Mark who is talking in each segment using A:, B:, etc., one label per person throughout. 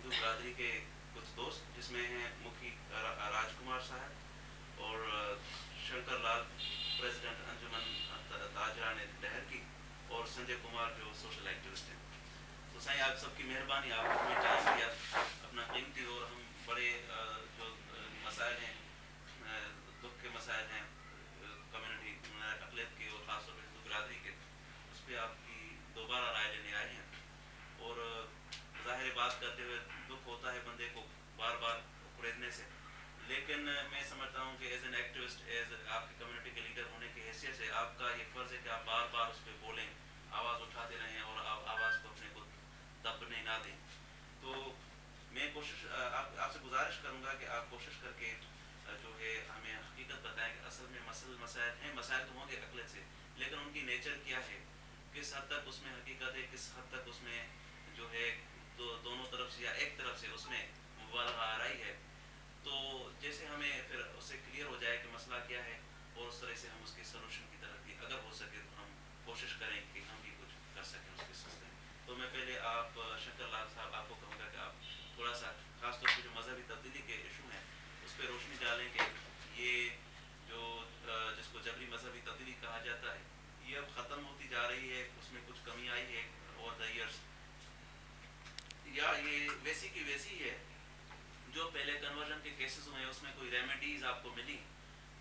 A: ہندو برادری کے کچھ دوست، جس میں ہیں مکھی راج کمار صاحب اور شنکر لال پریزیڈنٹ انجمن تاجران لہر کی، اور سنجے کمار جو سوشل ایکٹیوسٹ ہیں. تو سائیں آپ سب کی مہربانی، آپ ہمیں ٹائم دیا اپنا قیمتی، اور ہم بڑے جو مسائل ہیں، دکھ کے مسائل ہیں کمیونٹی اقلیت کے اور خاص طور پہ ہندو برادری کے، اس پہ آپ کی دوبارہ رائے لینے آئے ہیں. اور ظاہر بات کرتے ہوئے دکھ ہوتا ہے بندے کو بار بار کڑیدنے سے، لیکن میں سمجھتا ہوں کہ ایز این ایکٹیوسٹ، ایز آپ کی کمیونٹی کے لیڈر ہونے کی حیثیت سے آپ کا یہ فرض ہے کہ آپ بار بار اس پہ بولیں، آواز اٹھاتے رہیں اور آواز کو اپنے کو دبنے نہ دیں. تو میں کوشش آپ سے گزارش کروں گا کہ آپ کوشش کر کے جو ہے ہمیں حقیقت بتائیں کہ اصل میں مسائل ہیں. مسائل تو ہوں گے عقلت سے، لیکن ان کی نیچر کیا ہے، کس حد تک اس میں حقیقت ہے، کس حد تک اس میں جو ہے دونوں طرف سے یا ایک طرف سے اس میں مبالغہ آ رہی ہے. تو جیسے ہمیں پھر اس سے کلیئر ہو جائے کہ مسئلہ کیا ہے، اور اس طرح سے ہم اس کے سولوشن کی طرف بھی اگر ہو سکے تو ہم کوشش کریں کہ ہم بھی کچھ کر سکیں اس کے سلسلے میں. تو میں پہلے آپ شنکر لال صاحب آپ کو کہوں گا کہ آپ تھوڑا سا خاص طور پہ جو مذہبی تبدیلی کے ایشو ہیں اس پہ روشنی ڈالیں کہ یہ جو جس کو جبری مذہبی تبدیلی کہا جاتا ہے، یہ اب ختم ہوتی جا رہی ہے، اس میں کچھ کمی آئی ہے اوور دا ایئرس، یا یہ ویسی کی ویسی ہے. جو پہلے کنورژن کے کیسز ہوئے اس میں کوئی ریمیڈیز آپ کو ملی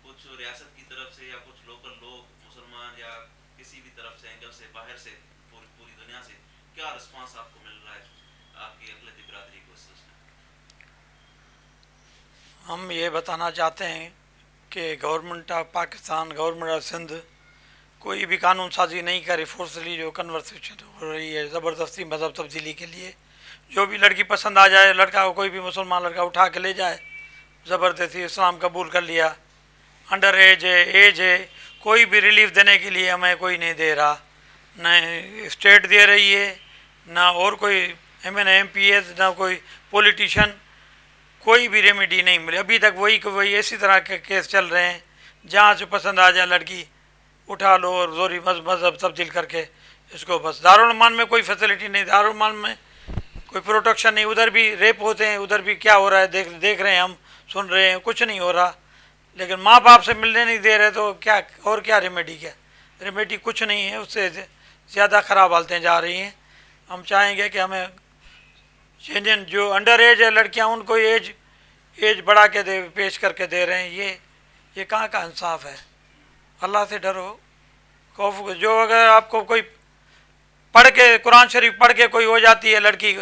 A: کچھ ریاست کی طرف سے یا کچھ لوکل لوگ مسلمان یا کسی بھی طرف سے اینگل سے باہر سے پوری دنیا سے کیا رسپانس آپ کو مل رہا ہے آپ کی اقلیتی برادری کو اس سلسلے میں؟
B: ہم یہ بتانا چاہتے ہیں کہ government of Pakistan, government of Sindh کوئی بھی قانون سازی نہیں کری. فورسلی جو کنورسیشن ہو رہی ہے زبردستی مذہب تبدیلی کے لیے، جو بھی لڑکی پسند آ جائے، لڑکا کوئی بھی مسلمان لڑکا اٹھا کے لے جائے، زبردستی اسلام قبول کر لیا. انڈر ایج ہے، ایج ہے، کوئی بھی ریلیف دینے کے لیے ہمیں کوئی نہیں دے رہا، نہ اسٹیٹ دے رہی ہے، نہ اور کوئی ایم پی ایس، نہ کوئی پولیٹیشین، کوئی بھی ریمیڈی نہیں ملی ابھی تک. وہی اسی طرح کے کیس چل رہے ہیں، جہاں سے پسند آ جائے لڑکی اٹھا لو اور زوری مذہب تبدیل کر کے اس کو بس. دارالعلومان میں کوئی فیسلٹی نہیں، دارالعلومان میں کوئی پروٹیکشن نہیں، ادھر بھی ریپ ہوتے ہیں، ادھر بھی کیا ہو رہا ہے دیکھ رہے ہیں، ہم سن رہے ہیں، کچھ نہیں ہو رہا. لیکن ماں باپ سے ملنے نہیں دے رہے تو کیا اور کیا ریمیڈی؟ کیا ریمیڈی؟ کچھ نہیں ہے، اس سے زیادہ خراب حالتیں جا رہی ہیں. ہم چاہیں گے کہ ہمیں جو انڈر ایج ہے لڑکیاں ان کو ایج بڑھا کے پیش کر کے دے رہے ہیں. یہ کہاں کا انصاف ہے؟ اللہ سے ڈرو. خوف جو اگر آپ کو کوئی پڑھ کے قرآن شریف پڑھ کے کوئی ہو جاتی ہے لڑکی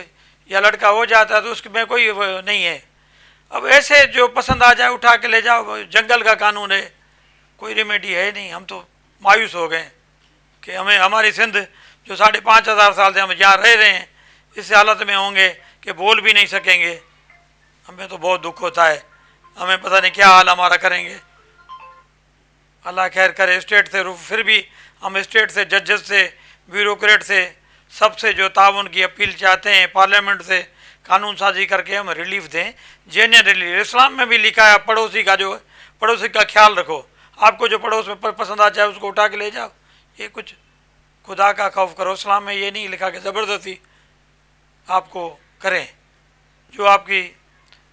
B: یا لڑکا ہو جاتا ہے تو اس میں کوئی نہیں ہے. اب ایسے جو پسند آ جائے اٹھا کے لے جاؤ، جنگل کا قانون ہے، کوئی ریمیڈی ہے نہیں. ہم تو مایوس ہو گئے کہ ہماری سندھ جو 5,500 سال سے ہم جہاں رہ رہے ہیں اس حالت میں ہوں گے کہ بول بھی نہیں سکیں گے. ہمیں تو بہت دکھ ہوتا ہے، ہمیں پتہ نہیں کیا حال ہمارا کریں گے. اللہ خیر کرے. اسٹیٹ سے پھر بھی ہم اسٹیٹ سے، ججز سے، بیوروکریٹ سے، سب سے جو تعاون کی اپیل چاہتے ہیں، پارلیمنٹ سے قانون سازی کر کے ہم ریلیف دیں. جینین ریلیف اسلام میں بھی لکھا ہے، پڑوسی کا خیال رکھو. آپ کو جو پڑوس میں پسند آ جائے اس کو اٹھا کے لے جاؤ. یہ کچھ خدا کا خوف کرو. اسلام میں یہ نہیں لکھا کہ زبردستی آپ کو کریں. جو آپ کی،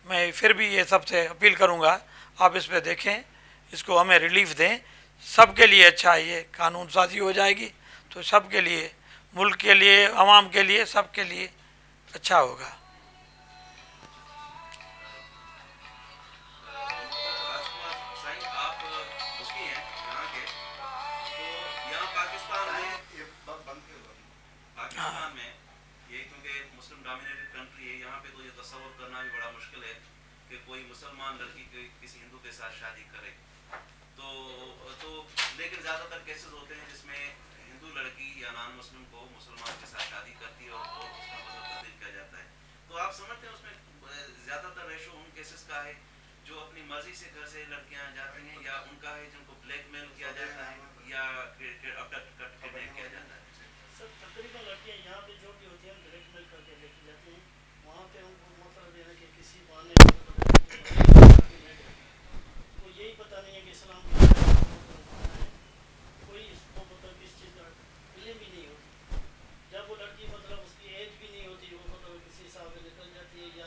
B: میں پھر بھی یہ سب سے اپیل کروں گا، آپ اس پہ دیکھیں، اس کو ہمیں ریلیف دیں. سب کے لیے اچھا ہے، یہ قانون سازی ہو جائے گی تو سب کے لیے، ملک کے لیے، عوام کے لیے، سب کے لیے اچھا ہوگا.
A: پاکستان میں یہ کیونکہ مسلم ڈومینیٹڈ کنٹری ہے، یہاں پہ تو یہ تصور کرنا بھی بڑا مشکل ہے کہ کوئی مسلمان لڑکی کسی ہندو کے ساتھ شادی کرے. تو لیکن زیادہ تر کیسز ہوتے ہیں جس میں ہندو لڑکی یا نان مسلم کو مسلمان کے ساتھ شادی کرتی ہے اور اس کا مذہب تبدیل کیا جاتا ہے. تو آپ سمجھتے ہیں اس میں زیادہ تر ریشو ان کیسز کا ہے جو اپنی مرضی سے گھر سے لڑکیاں جاتی ہیں، یا ان کا ہے جن کو بلیک میل کیا جاتا ہے یا کڈنیپ کیا جاتا ہے؟
C: سر تقریباً لڑکیاں یہاں پہ جو بھی ہوتی ہیں بلیک میل کر کے لے کے جاتے ہیں. وہاں پہ ان کو مطلب یہ ہے کہ کسی بہانے کو یہی پتہ نہیں ہے کہ اسلام ہے، کوئی اس کو مطلب اس چیز کا علم بھی نہیں ہوتی. جب وہ لڑکی مطلب اس کی ایج بھی نہیں ہوتی، وہ مطلب کسی حساب سے نکل جاتی ہے یا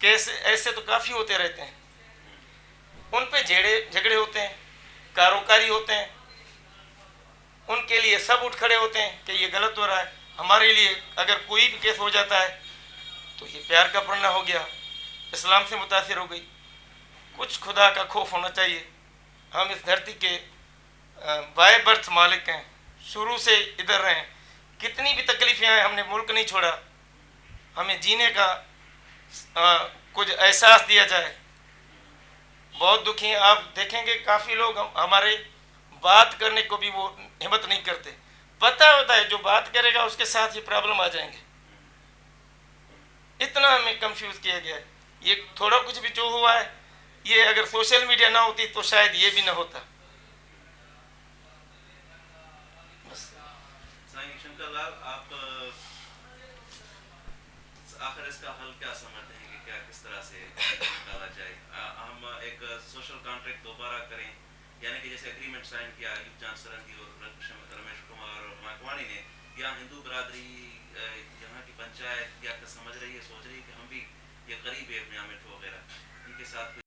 D: کیسے ایسے تو کافی ہوتے رہتے ہیں. ان پہ جھگڑے ہوتے ہیں, کاروکاری ہوتے ہیں, ان کے لیے سب اٹھ کھڑے ہوتے ہیں کہ یہ غلط ہو رہا ہے. ہمارے لیے اگر کوئی بھی کیس ہو جاتا ہے تو یہ پیار کا پڑھنا ہو گیا, اسلام سے متاثر ہو گئی. کچھ خدا کا خوف ہونا چاہیے. ہم اس دھرتی کے بائے برتھ مالک ہیں, شروع سے ادھر رہے ہیں. کتنی بھی تکلیفیں آئیں ہم نے ملک نہیں چھوڑا. ہمیں جینے کا کچھ احساس دیا جائے. بہت دکھی ہیں. آپ دیکھیں گے کافی لوگ ہمارے بات کرنے کو بھی وہ ہمت نہیں کرتے. پتہ ہوتا ہے جو بات کرے گا اس کے ساتھ ہی پرابلم آ جائیں گے. اتنا ہمیں کنفیوز کیا گیا ہے. یہ تھوڑا کچھ بھی جو ہوا ہے, یہ اگر سوشل میڈیا نہ ہوتی تو شاید یہ بھی نہ ہوتا.
A: شنکر لال, آپ آخر اس کا حل کیا سمجھتے ہیں کہ کیا کس طرح سے نکالا جائے؟ ہم ایک سوشل کانٹریکٹ دوبارہ کریں, یعنی کہ جیسے اگریمنٹ سائن کیا ایوب جان سرنگی اور رمیش کمار ماکوانی نے, یا ہندو برادری یہاں کی پنچایت کیا سمجھ رہی ہے, سوچ رہی ہے کہ ہم بھی یہ قریب ہے میامٹ وغیرہ ان کے ساتھ